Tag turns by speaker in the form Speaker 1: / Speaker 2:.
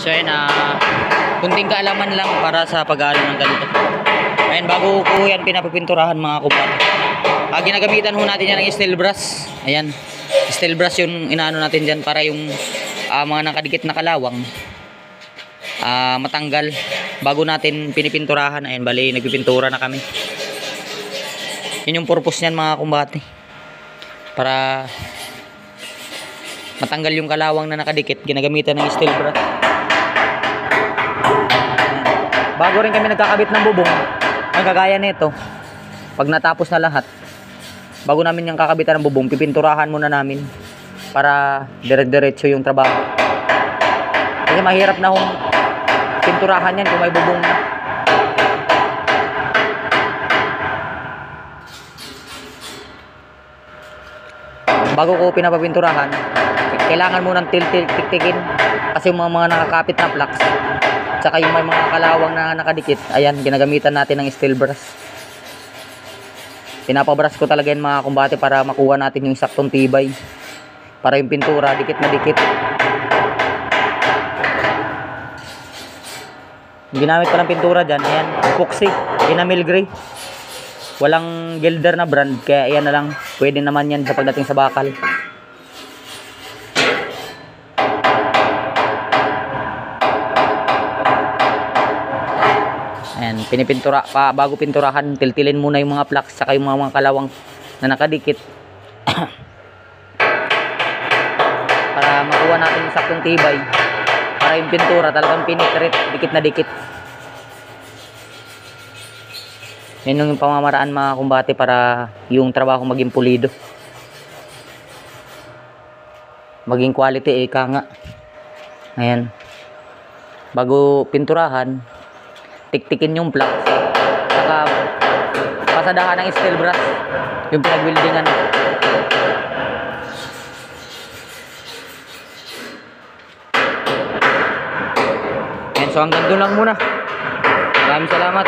Speaker 1: So ayun, kunting kaalaman lang para sa pag-aaral ng ganito. Ayun, bago ko yan pinapipinturahan mga kumare. Ginagamitan ho natin yan ng steel brush. Ayan, steel brush yung inaano natin dyan para yung mga nakadikit na kalawang matanggal bago natin pinipinturahan. Ayun, bali nagpipintura na kami. Yun yung purpose niyan mga kumbate, para matanggal yung kalawang na nakadikit. Ginagamitan ng steel brush. Bago rin kami nagkakabit ng bubong, ang kagaya nito, pag natapos na lahat, bago namin yung kakabitan ng bubong, pipinturahan muna namin para dire-diretso yung trabaho. Kasi mahirap na kung pinturahan yan kung may bubong na. Bago ko pinapapinturahan, kailangan munang tiktikin kasi yung mga nakakapit na plugs, tsaka yung may mga kalawang na nakadikit, ayan, ginagamitan natin ng steel brush. Pinapabrush ko talaga yan mga kumbate para makuha natin yung saktong tibay, para yung pintura dikit na dikit. Yung ginamit ko ng pintura dyan, ayan, epoxy, enamel gray. Walang gilder na brand, kaya ayan na lang, pwede naman yan sa pagdating sa bakal. Ayan, pinipintura pa, bago pinturahan, tiltilin muna yung mga plugs saka yung mga kalawang na nakadikit para makuha natin yung saktong tibay, para yung pintura talagang pinitrit, dikit na dikit. Yan yung pamamaraan mga kumbate para yung trabaho maging pulido, maging quality, ika nga. Ayan, bago pinturahan, tiktikin yung plug, saka pasadahan ng steel brush yung pinag-weldingan. Ayan, so hanggang doon lang muna. Maraming salamat.